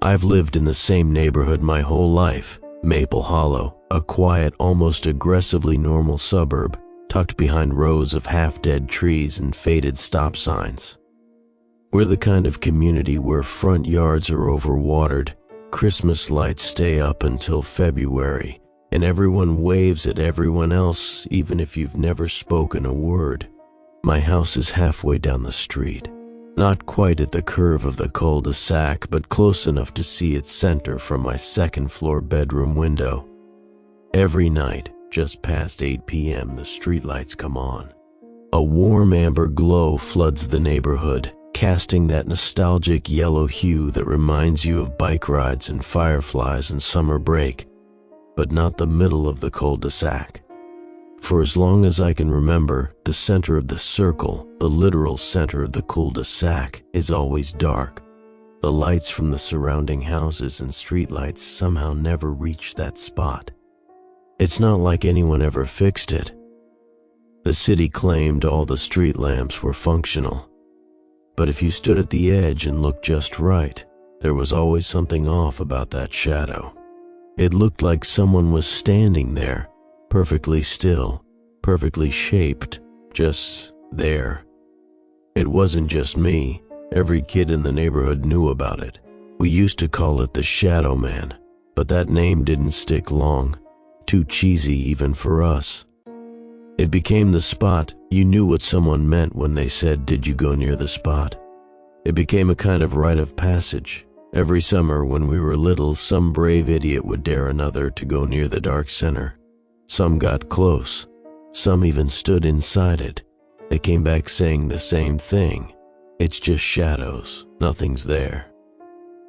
I've lived in the same neighborhood my whole life, Maple Hollow, a quiet, almost aggressively normal suburb, tucked behind rows of half-dead trees and faded stop signs. We're the kind of community where front yards are overwatered, Christmas lights stay up until February, and everyone waves at everyone else even if you've never spoken a word. My house is halfway down the street, not quite at the curve of the Cul-De-Sac, but close enough to see its center from my second-floor bedroom window. Every night, just past 8 p.m., the streetlights come on. A warm amber glow floods the neighborhood, casting that nostalgic yellow hue that reminds you of bike rides and fireflies and summer break, but not the middle of the cul-de-sac. For as long as I can remember, the center of the circle, the literal center of the cul-de-sac, is always dark. The lights from the surrounding houses and streetlights somehow never reach that spot. It's not like anyone ever fixed it. The city claimed all the street lamps were functional. But if you stood at the edge and looked just right, there was always something off about that shadow. It looked like someone was standing there, perfectly still, perfectly shaped, just there. It wasn't just me. Every kid in the neighborhood knew about it. We used to call it the Shadow Man, but that name didn't stick long. Too cheesy even for us. It became the spot. You knew what someone meant when they said, "Did you go near the spot?" It became a kind of rite of passage. Every summer when we were little, some brave idiot would dare another to go near the dark center. Some got close. Some even stood inside it. They came back saying the same thing. It's just shadows. Nothing's there.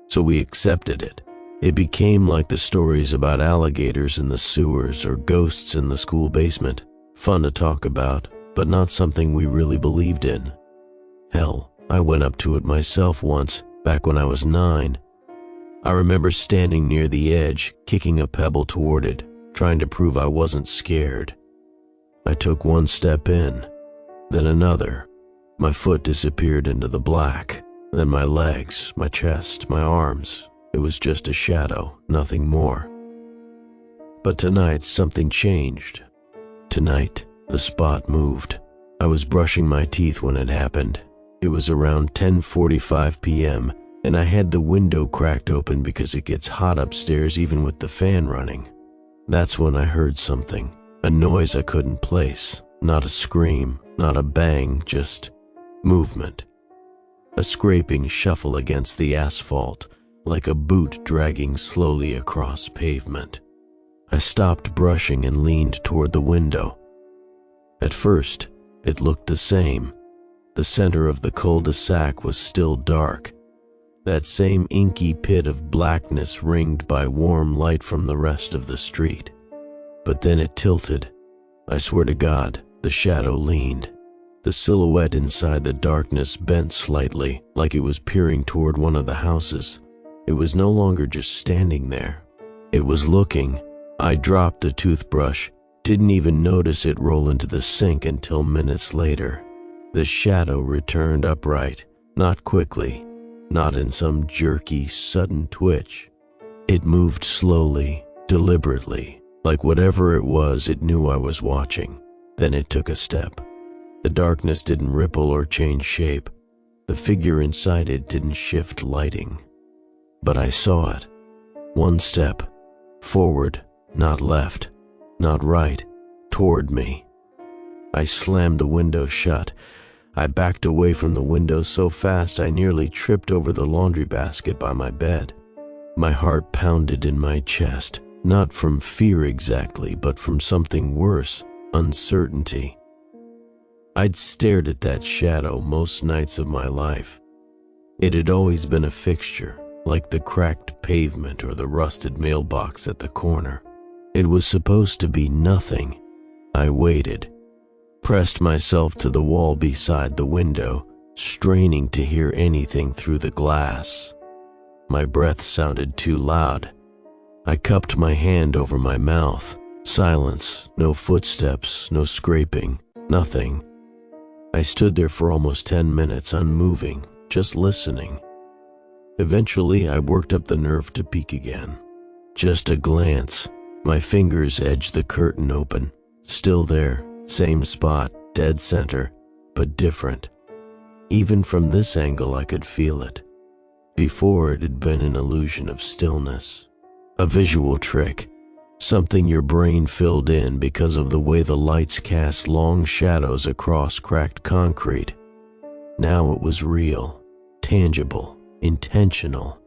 So we accepted it. It became like the stories about alligators in the sewers or ghosts in the school basement. Fun to talk about, but not something we really believed in. Hell, I went up to it myself once, back when I was 9. I remember standing near the edge, kicking a pebble toward it, trying to prove I wasn't scared. I took one step in, then another. My foot disappeared into the black, then my legs, my chest, my arms. It was just a shadow, nothing more. But tonight, something changed. Tonight, the spot moved. I was brushing my teeth when it happened. It was around 10:45 p.m., and I had the window cracked open because it gets hot upstairs even with the fan running. That's when I heard something, a noise I couldn't place. Not a scream, not a bang, just movement. A scraping shuffle against the asphalt, like a boot dragging slowly across pavement. I stopped brushing and leaned toward the window. At first, it looked the same. The center of the cul-de-sac was still dark. That same inky pit of blackness ringed by warm light from the rest of the street. But then it tilted. I swear to God, the shadow leaned. The silhouette inside the darkness bent slightly, like it was peering toward one of the houses. It was no longer just standing there. It was looking. I dropped the toothbrush, didn't even notice it roll into the sink until minutes later. The shadow returned upright, not quickly, not in some jerky, sudden twitch. It moved slowly, deliberately, like whatever it was, it knew I was watching. Then it took a step. The darkness didn't ripple or change shape. The figure inside it didn't shift lighting. But I saw it. One step, forward, not left, not right, toward me. I slammed the window shut. I backed away from the window so fast I nearly tripped over the laundry basket by my bed. My heart pounded in my chest, not from fear exactly, but from something worse, uncertainty. I'd stared at that shadow most nights of my life. It had always been a fixture, like the cracked pavement or the rusted mailbox at the corner. It was supposed to be nothing. I waited, pressed myself to the wall beside the window, straining to hear anything through the glass. My breath sounded too loud. I cupped my hand over my mouth. Silence, no footsteps, no scraping, nothing. I stood there for almost 10 minutes, unmoving, just listening. Eventually, I worked up the nerve to peek again. Just a glance. My fingers edged the curtain open. Still there, same spot, dead center, but different. Even from this angle, I could feel it. Before, it had been an illusion of stillness. A visual trick. Something your brain filled in because of the way the lights cast long shadows across cracked concrete. Now it was real, tangible, intentional.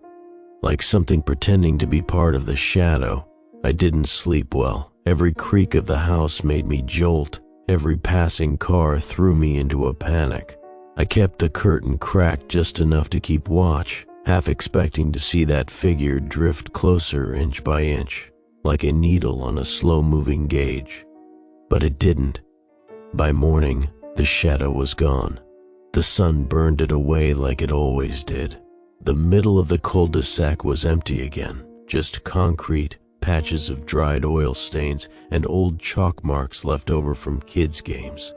Like something pretending to be part of the shadow. I didn't sleep well. Every creak of the house made me jolt. Every passing car threw me into a panic. I kept the curtain cracked just enough to keep watch, half expecting to see that figure drift closer inch by inch, like a needle on a slow-moving gauge. But it didn't. By morning, the shadow was gone. The sun burned it away like it always did. The middle of the cul-de-sac was empty again, just concrete, patches of dried oil stains, and old chalk marks left over from kids' games.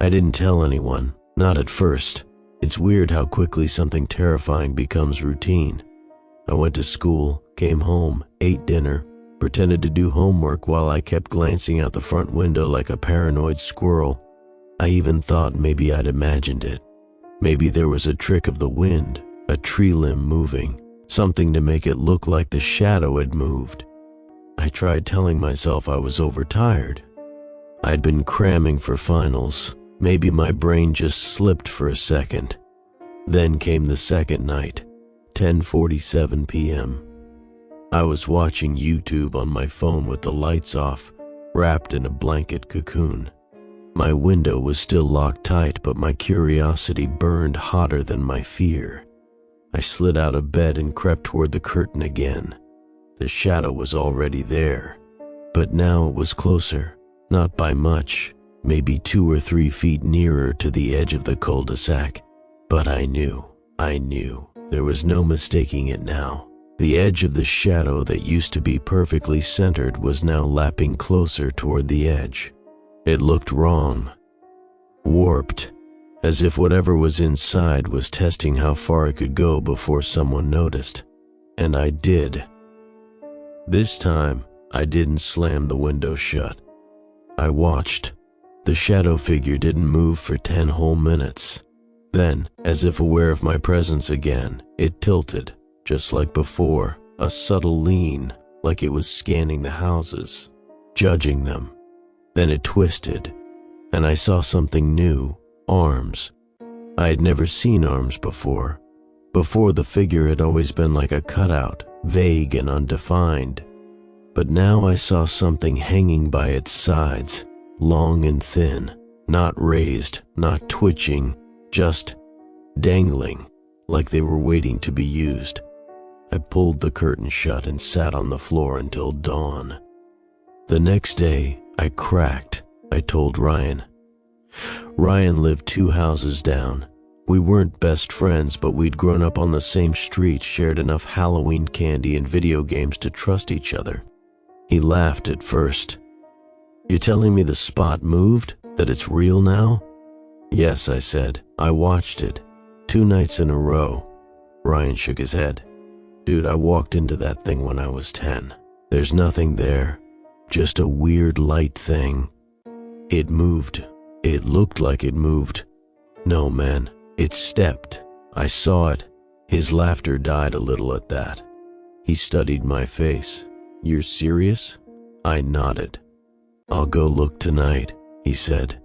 I didn't tell anyone, not at first. It's weird how quickly something terrifying becomes routine. I went to school, came home, ate dinner, pretended to do homework while I kept glancing out the front window like a paranoid squirrel. I even thought maybe I'd imagined it. Maybe there was a trick of the wind, a tree limb moving, something to make it look like the shadow had moved. I tried telling myself I was overtired. I'd been cramming for finals. Maybe my brain just slipped for a second. Then came the second night, 10:47 p.m. I was watching YouTube on my phone with the lights off, wrapped in a blanket cocoon. My window was still locked tight, but my curiosity burned hotter than my fear. I slid out of bed and crept toward the curtain again. The shadow was already there, but now it was closer, not by much, maybe 2 or 3 feet nearer to the edge of the cul-de-sac. But I knew, there was no mistaking it now. The edge of the shadow that used to be perfectly centered was now lapping closer toward the edge. It looked wrong, warped, as if whatever was inside was testing how far it could go before someone noticed. And I did. This time, I didn't slam the window shut. I watched. The shadow figure didn't move for 10 whole minutes. Then, as if aware of my presence again, it tilted, just like before, a subtle lean, like it was scanning the houses, judging them. Then it twisted, and I saw something new, arms. I had never seen arms before. Before, the figure had always been like a cutout, vague and undefined. But now I saw something hanging by its sides, long and thin, not raised, not twitching, just dangling, like they were waiting to be used. I pulled the curtain shut and sat on the floor until dawn. The next day, I cracked. I told Ryan. Ryan lived 2 houses down. We weren't best friends, but we'd grown up on the same street, shared enough Halloween candy and video games to trust each other. He laughed at first. "You're telling me the spot moved? That it's real now?" "Yes," I said. "I watched it. 2 nights in a row." Ryan shook his head. "Dude, I walked into that thing when I was 10. There's nothing there. Just a weird light thing. It moved. It looked like it moved. No, man, it stepped. I saw it." His laughter died a little at that. He studied my face. "You're serious?" I nodded. "I'll go look tonight," he said.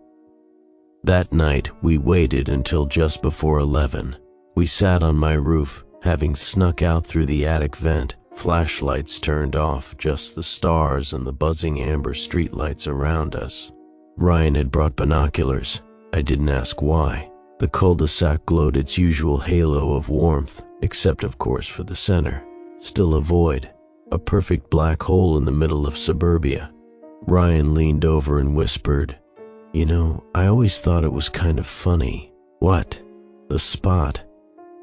That night, we waited until just before 11. We sat on my roof, having snuck out through the attic vent, flashlights turned off, just the stars and the buzzing amber streetlights around us. Ryan had brought binoculars. I didn't ask why. The cul-de-sac glowed its usual halo of warmth, except of course for the center. Still a void, a perfect black hole in the middle of suburbia. Ryan leaned over and whispered, "You know, I always thought it was kind of funny." "What?" "The spot.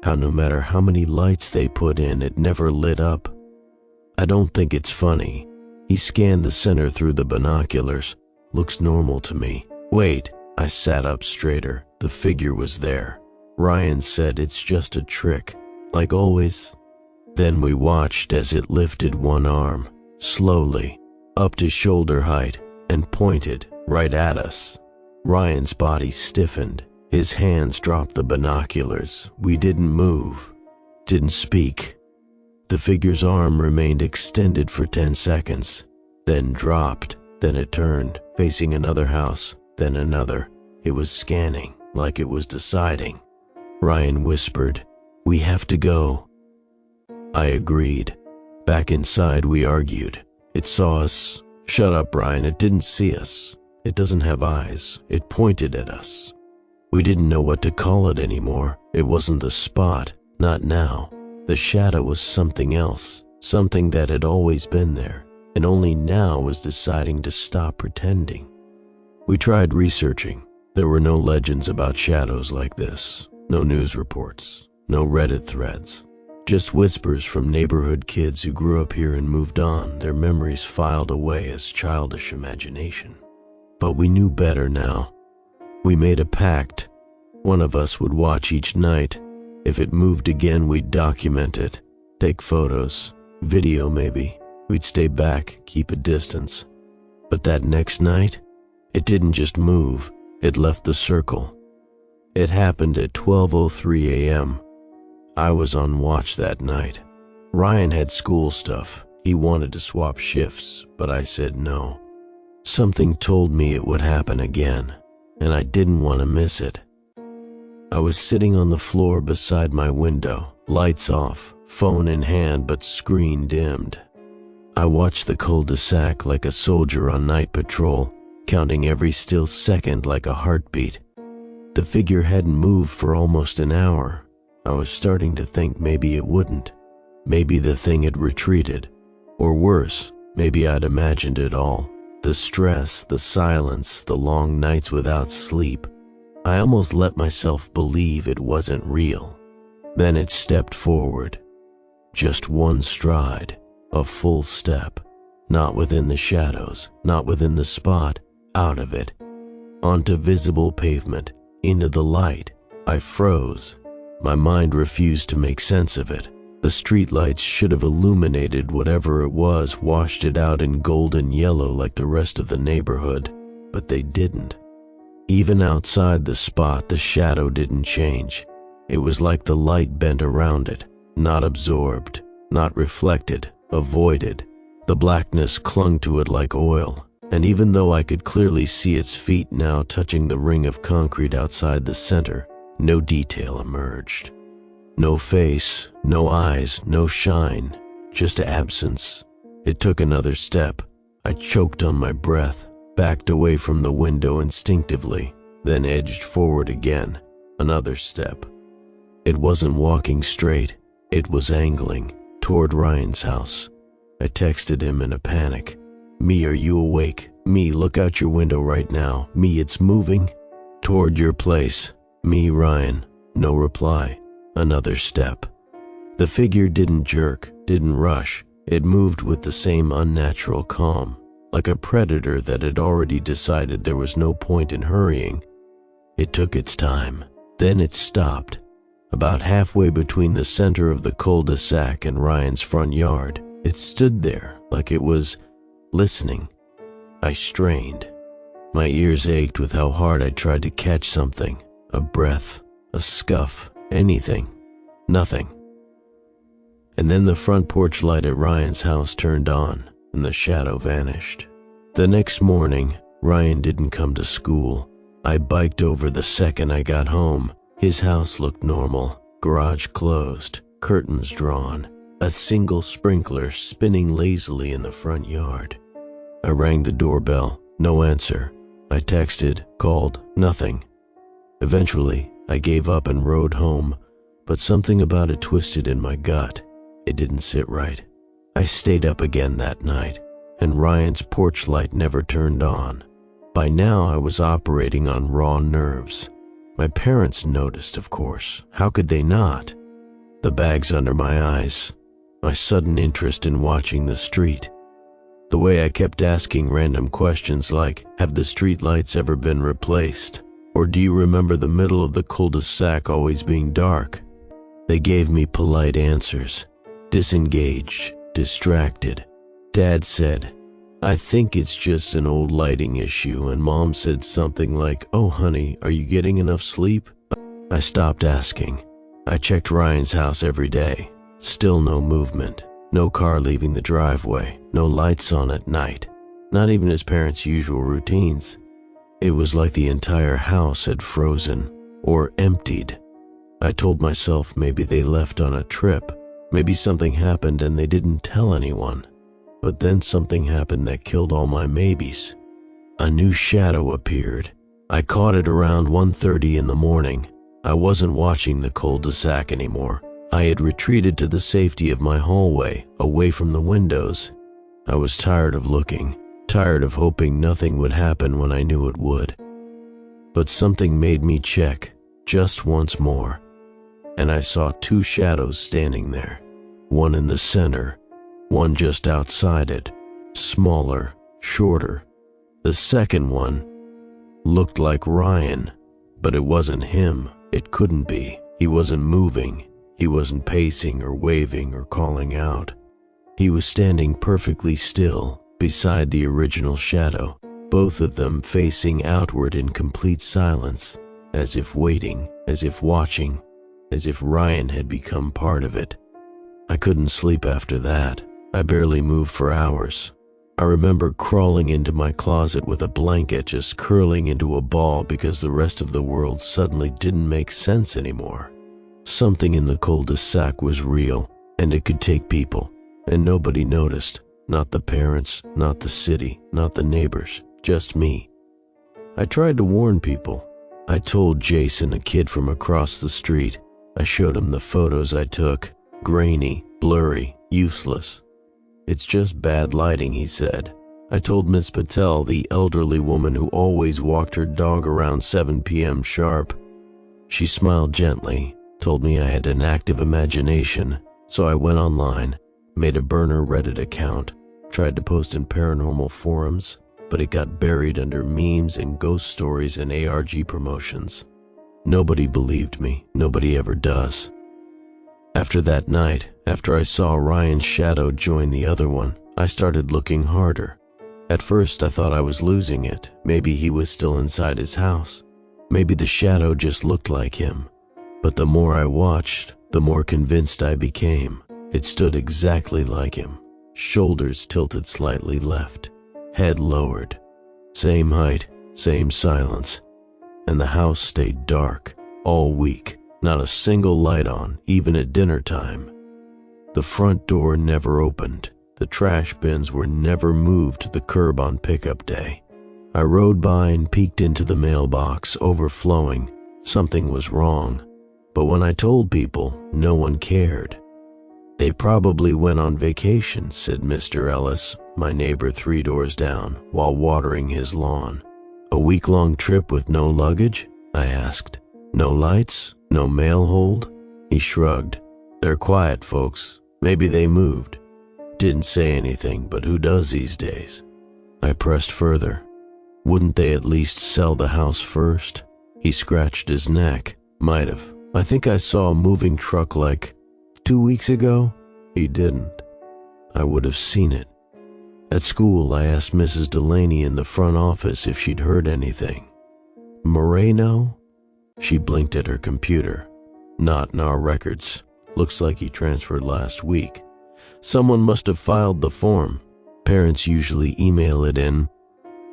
How no matter how many lights they put in, it never lit up." "I don't think it's funny." He scanned the center through the binoculars. "Looks normal to me." "Wait." I sat up straighter. The figure was there. Ryan said, "It's just a trick. Like always, Then we watched as it lifted one arm, slowly, up to shoulder height, and pointed right at us. Ryan's body stiffened. His hands dropped the binoculars. We didn't move, didn't speak. The figure's arm remained extended for 10 seconds, then dropped. Then it turned, facing another house, then another. It was scanning, like it was deciding. Ryan whispered, "We have to go." I agreed. Back inside, we argued. It saw us. "Shut up, Ryan, it didn't see us. It doesn't have eyes. It pointed at us." We didn't know what to call it anymore. It wasn't the spot, not now. The shadow was something else, something that had always been there, and only now was deciding to stop pretending. We tried researching. There were no legends about shadows like this, no news reports, no Reddit threads. Just whispers from neighborhood kids who grew up here and moved on, their memories filed away as childish imagination. But we knew better now. We made a pact. One of us would watch each night. If it moved again, we'd document it, take photos, video maybe. We'd stay back, keep a distance. But that next night, it didn't just move, it left the circle. It happened at 12:03 a.m. I was on watch that night. Ryan had school stuff. He wanted to swap shifts, but I said no. Something told me it would happen again, and I didn't want to miss it. I was sitting on the floor beside my window, lights off, phone in hand but screen dimmed. I watched the Cul-De-Sac like a soldier on night patrol, counting every still second like a heartbeat. The figure hadn't moved for almost an hour. I was starting to think maybe it wouldn't. Maybe the thing had retreated. Or worse, maybe I'd imagined it all. The stress, the silence, the long nights without sleep. I almost let myself believe it wasn't real. Then it stepped forward. Just one stride, a full step. Not within the shadows, not within the spot, out of it. Onto visible pavement, into the light. I froze. My mind refused to make sense of it. The streetlights should have illuminated whatever it was, washed it out in golden yellow like the rest of the neighborhood, but they didn't. Even outside the spot, the shadow didn't change. It was like the light bent around it, not absorbed, not reflected, avoided. The blackness clung to it like oil, and even though I could clearly see its feet now touching the ring of concrete outside the center, no detail emerged. No face, no eyes, no shine, just absence. It took another step. I choked on my breath, backed away from the window instinctively, then edged forward again. Another step. It wasn't walking straight. It was angling toward Ryan's house. I texted him in a panic. "Me, are you awake? Me, look out your window right now. Me, it's moving toward your place. Me, Ryan." No reply. Another step. The figure didn't jerk, didn't rush. It moved with the same unnatural calm, like a predator that had already decided there was no point in hurrying. It took its time. Then it stopped, about halfway between the center of the cul-de-sac and Ryan's front yard. It stood there like it was listening. I strained. My ears ached with how hard I tried to catch something. A breath, a scuff, anything. Nothing. And then the front porch light at Ryan's house turned on, and the shadow vanished. The next morning, Ryan didn't come to school. I biked over the second I got home. His house looked normal. Garage closed, curtains drawn, a single sprinkler spinning lazily in the front yard. I rang the doorbell. No answer. I texted, called, nothing. Eventually, I gave up and rode home, but something about it twisted in my gut. It didn't sit right. I stayed up again that night, and Ryan's porch light never turned on. By now, I was operating on raw nerves. My parents noticed, of course. How could they not? The bags under my eyes, my sudden interest in watching the street. The way I kept asking random questions like, have the streetlights ever been replaced? Or do you remember the middle of the cul-de-sac always being dark? They gave me polite answers. disengaged, distracted. Dad said, "I think it's just an old lighting issue," and Mom said something like, "Oh honey, are you getting enough sleep?" I stopped asking. I checked Ryan's house every day. Still no movement. No car leaving the driveway. No lights on at night. Not even his parents' usual routines. It was like the entire house had frozen or emptied. I told myself maybe they left on a trip. Maybe something happened and they didn't tell anyone. But then something happened that killed all my maybes. A new shadow appeared. I caught it around 1:30 in the morning. I wasn't watching the Cul-De-Sac anymore. I had retreated to the safety of my hallway, away from the windows. I was tired of looking, tired of hoping nothing would happen when I knew it would. But something made me check, just once more. And I saw two shadows standing there. One in the center, one just outside it, smaller, shorter. The second one looked like Ryan, but it wasn't him. It couldn't be. He wasn't moving. He wasn't pacing or waving or calling out. He was standing perfectly still beside the original shadow, both of them facing outward in complete silence, as if waiting, as if watching, as if Ryan had become part of it. I couldn't sleep after that. I barely moved for hours. I remember crawling into my closet with a blanket, just curling into a ball because the rest of the world suddenly didn't make sense anymore. Something in the Cul-De-Sac was real, and it could take people, and nobody noticed. Not the parents, not the city, not the neighbors, just me. I tried to warn people. I told Jason, a kid from across the street. I showed him the photos I took. Grainy, blurry, useless. "It's just bad lighting," he said. I told Miss Patel, the elderly woman who always walked her dog around 7 p.m. sharp. She smiled gently, told me I had an active imagination, so I went online, made a burner Reddit account, tried to post in paranormal forums, but it got buried under memes and ghost stories and ARG promotions. Nobody believed me. Nobody ever does. After that night, after I saw Ryan's shadow join the other one, I started looking harder. At first I thought I was losing it. Maybe he was still inside his house. Maybe the shadow just looked like him. But the more I watched, the more convinced I became. It stood exactly like him. Shoulders tilted slightly left. Head lowered. Same height, same silence. And the house stayed dark all week. Not a single light on, even at dinner time. The front door never opened. The trash bins were never moved to the curb on pickup day. I rode by and peeked into the mailbox, overflowing. Something was wrong. But when I told people, no one cared. "They probably went on vacation," said Mr. Ellis, my neighbor 3 doors down, while watering his lawn. "A week-long trip with no luggage?" I asked. "No lights? No mail hold?" He shrugged. "They're quiet folks. Maybe they moved." Didn't say anything, but who does these days? I pressed further. Wouldn't they at least sell the house first? He scratched his neck. Might have. "I think I saw a moving truck like 2 weeks ago." He didn't. I would have seen it. At school, I asked Mrs. Delaney in the front office if she'd heard anything. "Moreno?" She blinked at her computer. "Not in our records. Looks like he transferred last week. Someone must have filed the form. Parents usually email it in."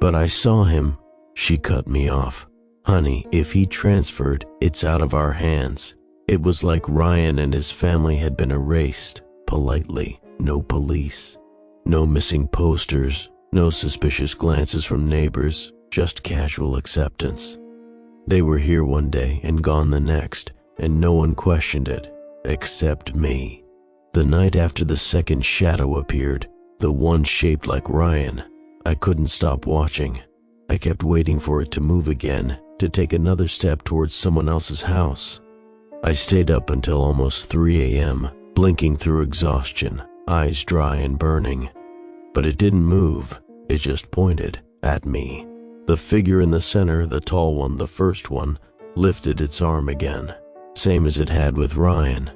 "But I saw him." She cut me off. "Honey, if he transferred, it's out of our hands." It was like Ryan and his family had been erased, politely. No police. No missing posters. No suspicious glances from neighbors. Just casual acceptance. They were here one day and gone the next, and no one questioned it, except me. The night after the second shadow appeared, the one shaped like Ryan, I couldn't stop watching. I kept waiting for it to move again, to take another step towards someone else's house. I stayed up until almost 3 a.m., blinking through exhaustion, eyes dry and burning. But it didn't move, it just pointed at me. The figure in the center, the tall one, the first one, lifted its arm again, same as it had with Ryan.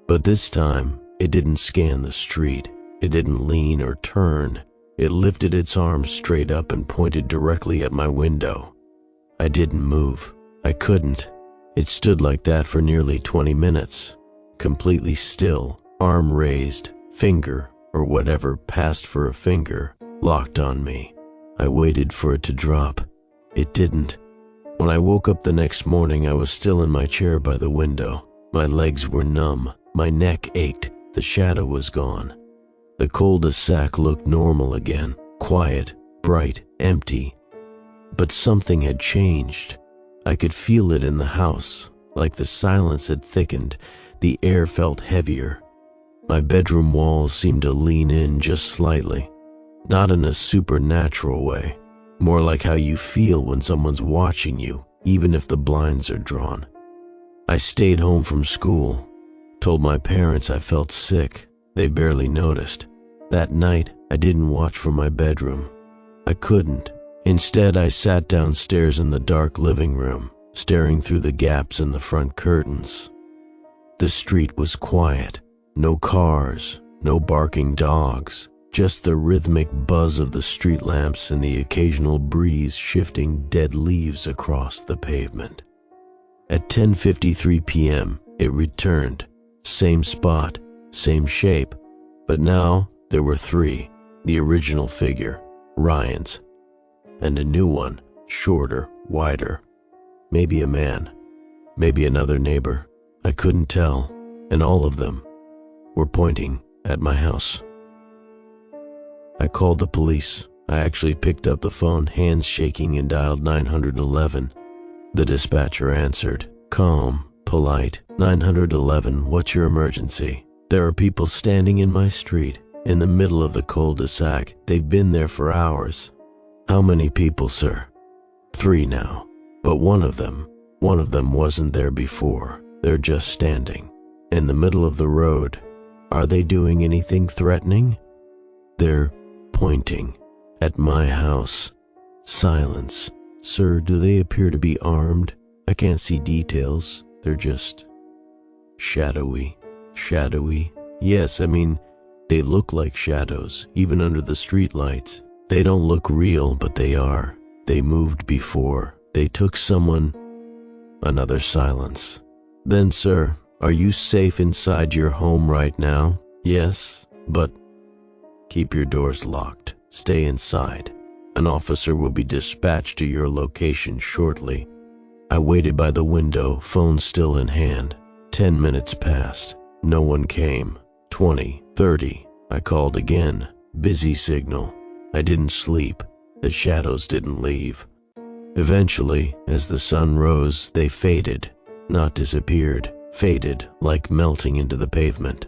But this time, It didn't scan the street. It didn't lean or turn. It lifted its arms straight up and pointed directly at my window. I didn't move. I couldn't. It stood like that for nearly 20 minutes, completely still, arm raised, finger, or whatever passed for a finger, locked on me. I waited for it to drop. It didn't. When I woke up the next morning, I was still in my chair by the window. My legs were numb. My neck ached. The shadow was gone. The cul-de-sac looked normal again, quiet, bright, empty. But something had changed. I could feel it in the house, like the silence had thickened. The air felt heavier. My bedroom walls seemed to lean in just slightly, not in a supernatural way, more like how you feel when someone's watching you, even if the blinds are drawn. I stayed home from school, told my parents I felt sick. They barely noticed. That night, I didn't watch from my bedroom. I couldn't. Instead, I sat downstairs in the dark living room, staring through the gaps in the front curtains. The street was quiet. No cars, no barking dogs, just the rhythmic buzz of the street lamps and the occasional breeze shifting dead leaves across the pavement. At 10:53 p.m., it returned. Same spot, same shape, but now there were three, the original figure, Ryan's, and a new one, shorter, wider. Maybe a man, maybe another neighbor. I couldn't tell, and all of them were pointing at my house. I called the police. I actually picked up the phone, hands shaking, and dialed 911. The dispatcher answered, calm, polite. 911, what's your emergency? There are people standing in my street, in the middle of the cul-de-sac. They've been there for hours. How many people, sir? 3 now, but one of them wasn't there before. They're just standing, in the middle of the road. Are they doing anything threatening? They're pointing at my house. Silence. Sir, do they appear to be armed? I can't see details. They're just shadowy. Yes, they look like shadows, even under the streetlights. They don't look real, but they are. They moved before. They took someone. Another silence. Then, sir, are you safe inside your home right now? Yes, but keep your doors locked. Stay inside. An officer will be dispatched to your location shortly. I waited by the window, phone still in hand. 10 minutes passed. No one came. 20, 30. I called again. Busy signal. I didn't sleep. The shadows didn't leave. Eventually, as the sun rose, they faded. Not disappeared. Faded, like melting into the pavement.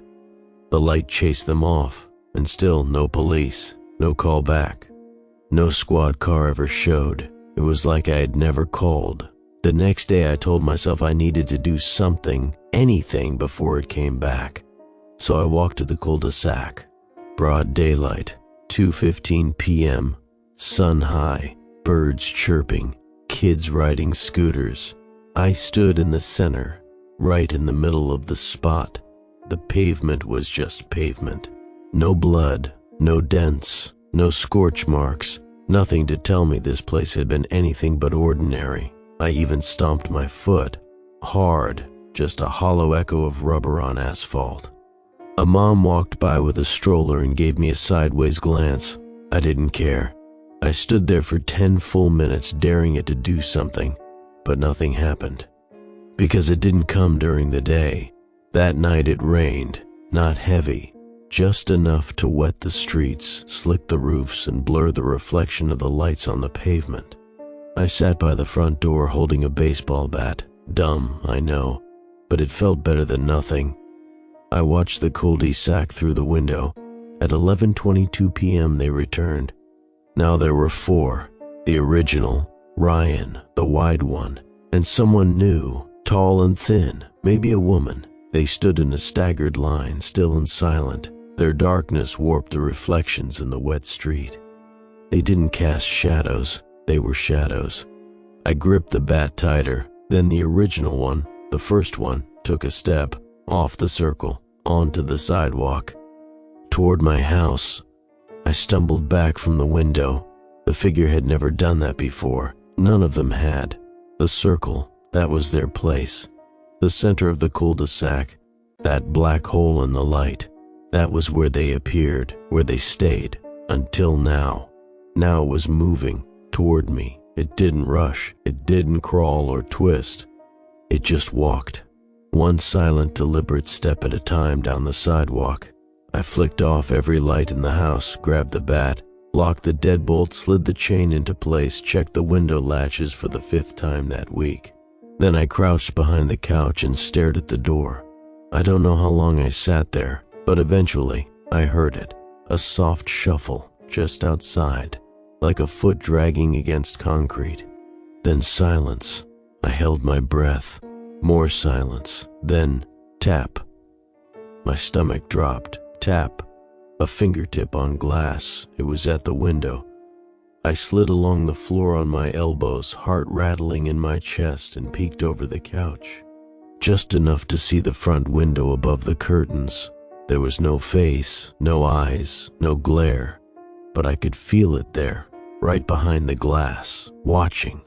The light chased them off, and still no police, no call back. No squad car ever showed. It was like I had never called. The next day I told myself I needed to do something, anything, before it came back. So I walked to the cul-de-sac. Broad daylight, 2:15 p.m., sun high, birds chirping, kids riding scooters. I stood in the center, right in the middle of the spot. The pavement was just pavement. No blood, no dents, no scorch marks, nothing to tell me this place had been anything but ordinary. I even stomped my foot, hard, just a hollow echo of rubber on asphalt. A mom walked by with a stroller and gave me a sideways glance. I didn't care. I stood there for 10 full minutes, daring it to do something, but nothing happened. Because it didn't come during the day. That night it rained, not heavy, just enough to wet the streets, slick the roofs, and blur the reflection of the lights on the pavement. I sat by the front door holding a baseball bat. Dumb, I know, but it felt better than nothing. I watched the Cul-De-Sac through the window. At 11:22 p.m. they returned. Now there were 4. The original, Ryan, the wide one, and someone new, tall and thin, maybe a woman. They stood in a staggered line, still and silent. Their darkness warped the reflections in the wet street. They didn't cast shadows. They were shadows. I gripped the bat tighter. Then the original one, the first one, took a step, off the circle, onto the sidewalk, toward my house. I stumbled back from the window. The figure had never done that before. None of them had. The circle, that was their place. The center of the cul-de-sac, that black hole in the light, that was where they appeared, where they stayed, until now. Now it was moving toward me. It didn't rush, it didn't crawl or twist. It just walked, one silent, deliberate step at a time down the sidewalk. I flicked off every light in the house, grabbed the bat, locked the deadbolt, slid the chain into place, checked the window latches for the 5th time that week. Then I crouched behind the couch and stared at the door. I don't know how long I sat there, but eventually I heard it, a soft shuffle just outside, like a foot dragging against concrete. Then silence. I held my breath. More silence. Then tap. My stomach dropped. Tap. A fingertip on glass. It was at the window. I slid along the floor on my elbows, heart rattling in my chest, and peeked over the couch. Just enough to see the front window above the curtains. There was no face, no eyes, no glare, but I could feel it there, right behind the glass, watching.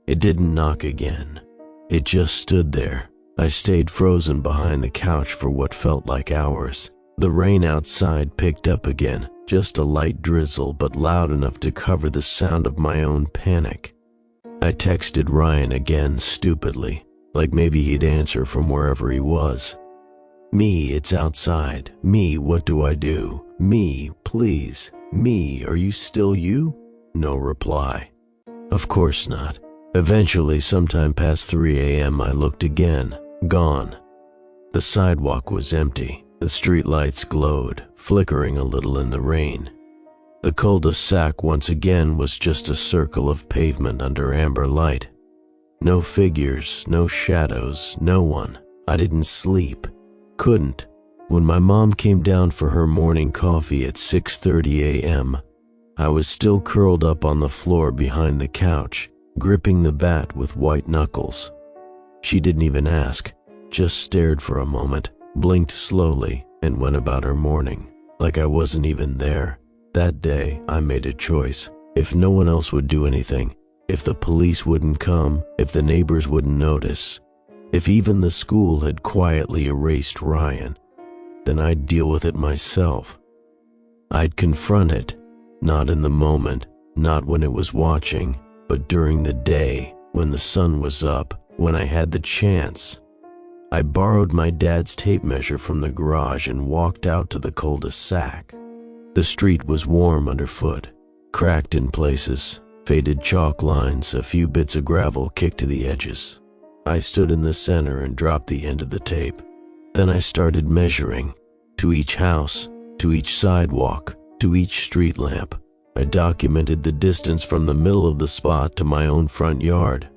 It didn't knock again. It just stood there. I stayed frozen behind the couch for what felt like hours. The rain outside picked up again, just a light drizzle, but loud enough to cover the sound of my own panic. I texted Ryan again, stupidly, like maybe he'd answer from wherever he was. Me, it's outside. Me, what do I do? Me, please. Me, are you still you? No reply. Of course not. Eventually, sometime past 3 a.m., I looked again. Gone. The sidewalk was empty. The streetlights glowed, flickering a little in the rain. The cul-de-sac once again was just a circle of pavement under amber light. No figures, no shadows, no one. I didn't sleep. Couldn't. When my mom came down for her morning coffee at 6:30 a.m., I was still curled up on the floor behind the couch, gripping the bat with white knuckles. She didn't even ask, just stared for a moment, blinked slowly, and went about her morning, like I wasn't even there. That day, I made a choice. If no one else would do anything, if the police wouldn't come, if the neighbors wouldn't notice, if even the school had quietly erased Ryan, then I'd deal with it myself. I'd confront it, not in the moment, not when it was watching, but during the day, when the sun was up, when I had the chance. I borrowed my dad's tape measure from the garage and walked out to the cul-de-sac. The street was warm underfoot, cracked in places, faded chalk lines, a few bits of gravel kicked to the edges. I stood in the center and dropped the end of the tape. Then I started measuring, to each house, to each sidewalk, to each street lamp. I documented the distance from the middle of the spot to my own front yard.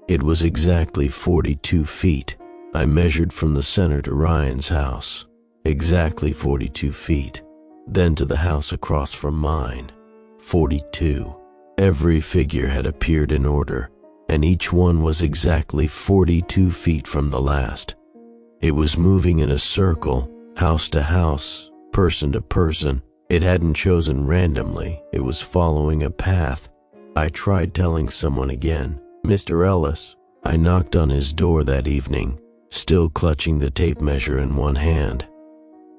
It was exactly 42 feet. I measured from the center to Ryan's house, exactly 42 feet. Then to the house across from mine, 42. Every figure had appeared in order, and each one was exactly 42 feet from the last. It was moving in a circle, house to house, person to person. It hadn't chosen randomly, it was following a path. I tried telling someone again, Mr. Ellis. I knocked on his door that evening, still clutching the tape measure in one hand.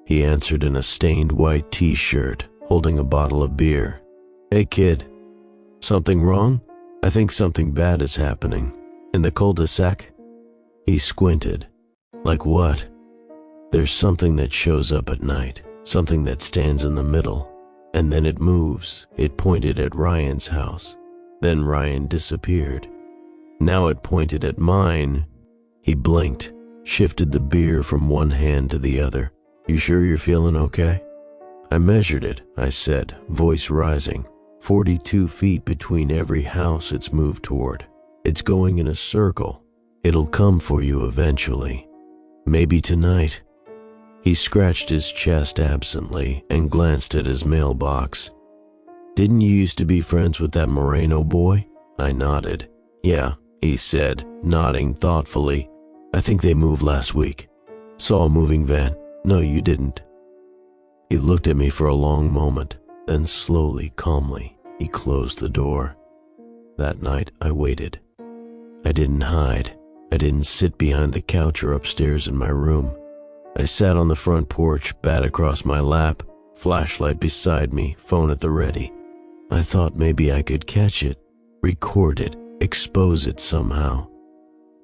He answered in a stained white t-shirt, holding a bottle of beer. Hey kid, something wrong? I think something bad is happening. In the cul-de-sac? He squinted. Like what? There's something that shows up at night, something that stands in the middle, and then it moves. It pointed at Ryan's house. Then Ryan disappeared. Now it pointed at mine. He blinked, shifted the beer from one hand to the other. You sure you're feeling okay? I measured it, I said, voice rising. 42 feet between every house it's moved toward. It's going in a circle. It'll come for you eventually. Maybe tonight. He scratched his chest absently and glanced at his mailbox. Didn't you used to be friends with that Moreno boy? I nodded. Yeah, he said, nodding thoughtfully. I think they moved last week. Saw a moving van. No, you didn't." He looked at me for a long moment, then slowly, calmly, he closed the door. That night, I waited. I didn't hide. I didn't sit behind the couch or upstairs in my room. I sat on the front porch, bat across my lap, flashlight beside me, phone at the ready. I thought maybe I could catch it, record it, expose it somehow.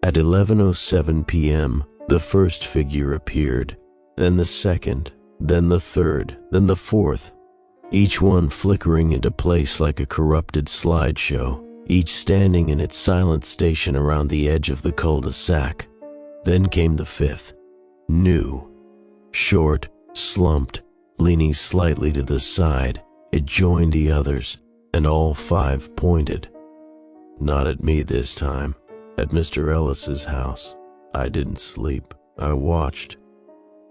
At 11:07 p.m., the first figure appeared, then the second, then the third, then the fourth, each one flickering into place like a corrupted slideshow, each standing in its silent station around the edge of the cul-de-sac. Then came the fifth, new, short, slumped, leaning slightly to the side. It joined the others, and all five pointed. Not at me this time, at Mr. Ellis's house. I didn't sleep. I watched.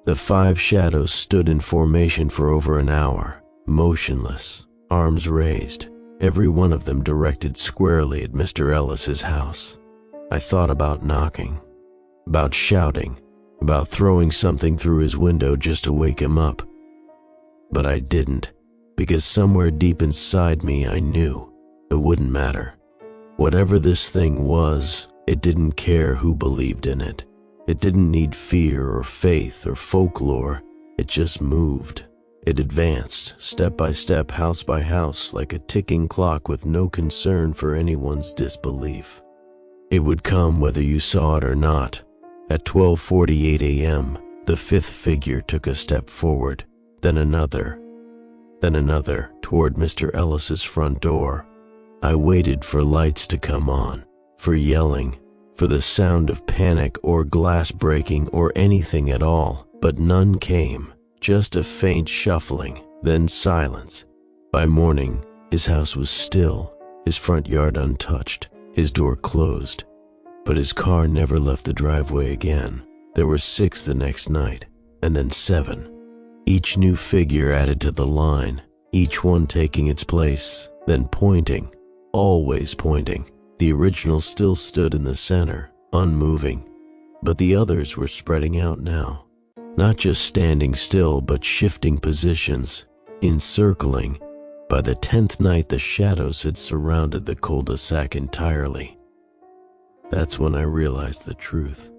The five shadows stood in formation for over an hour, motionless, arms raised, every one of them directed squarely at Mr. Ellis's house. I thought about knocking, about shouting, about throwing something through his window just to wake him up. But I didn't, because somewhere deep inside me I knew it wouldn't matter. Whatever this thing was, it didn't care who believed in it. It didn't need fear or faith or folklore. It just moved. It advanced, step by step, house by house, like a ticking clock with no concern for anyone's disbelief. It would come whether you saw it or not. At 12:48 a.m., the fifth figure took a step forward, then another toward Mr. Ellis's front door. I waited for lights to come on, for yelling, for the sound of panic or glass breaking or anything at all, but none came, just a faint shuffling, then silence. By morning, his house was still, his front yard untouched, his door closed, but his car never left the driveway again. There were 6 the next night, and then 7. Each new figure added to the line, each one taking its place, then pointing, always pointing. The original still stood in the center, unmoving, but the others were spreading out now, not just standing still but shifting positions, encircling. By the 10th night, the shadows had surrounded the cul-de-sac entirely. That's when I realized the truth.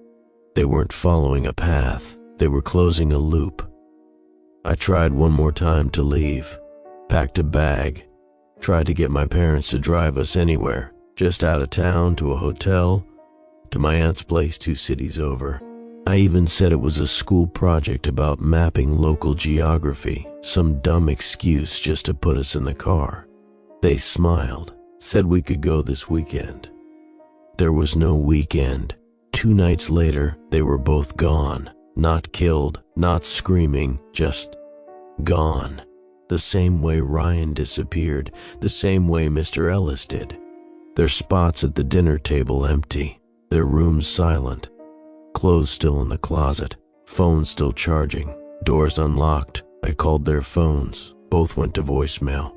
They weren't following a path, they were closing a loop. I tried one more time to leave, packed a bag, tried to get my parents to drive us anywhere, just out of town, to a hotel, to my aunt's place 2 cities over. I even said it was a school project about mapping local geography, some dumb excuse just to put us in the car. They smiled, said we could go this weekend. There was no weekend. 2 nights later, they were both gone, not killed, not screaming, just gone. The same way Ryan disappeared, the same way Mr. Ellis did. Their spots at the dinner table empty, their rooms silent, clothes still in the closet, phones still charging, doors unlocked. I called their phones, both went to voicemail.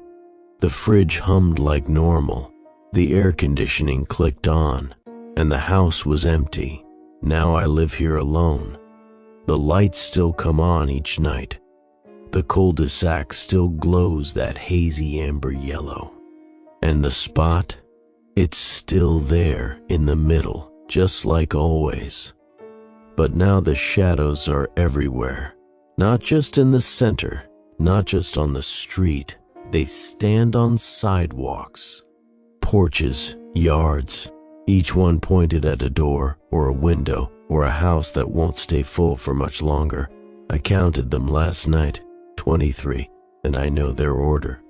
The fridge hummed like normal, the air conditioning clicked on, and the house was empty. Now I live here alone. The lights still come on each night. The cul-de-sac still glows that hazy amber yellow. And the spot? It's still there in the middle, just like always. But now the shadows are everywhere, not just in the center, not just on the street. They stand on sidewalks, porches, yards, each one pointed at a door or a window or a house that won't stay full for much longer. I counted them last night, 23, and I know their order.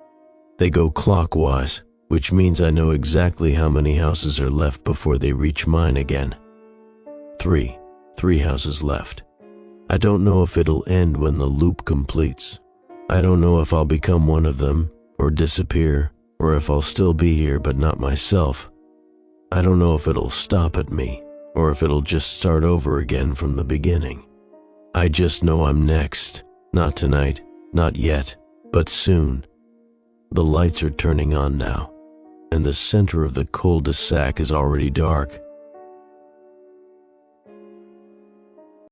They go clockwise, which means I know exactly how many houses are left before they reach mine again. 3 houses left. I don't know if it'll end when the loop completes. I don't know if I'll become one of them, or disappear, or if I'll still be here but not myself. I don't know if it'll stop at me, or if it'll just start over again from the beginning. I just know I'm next. Not tonight, not yet, but soon. The lights are turning on now, and the center of the cul-de-sac is already dark.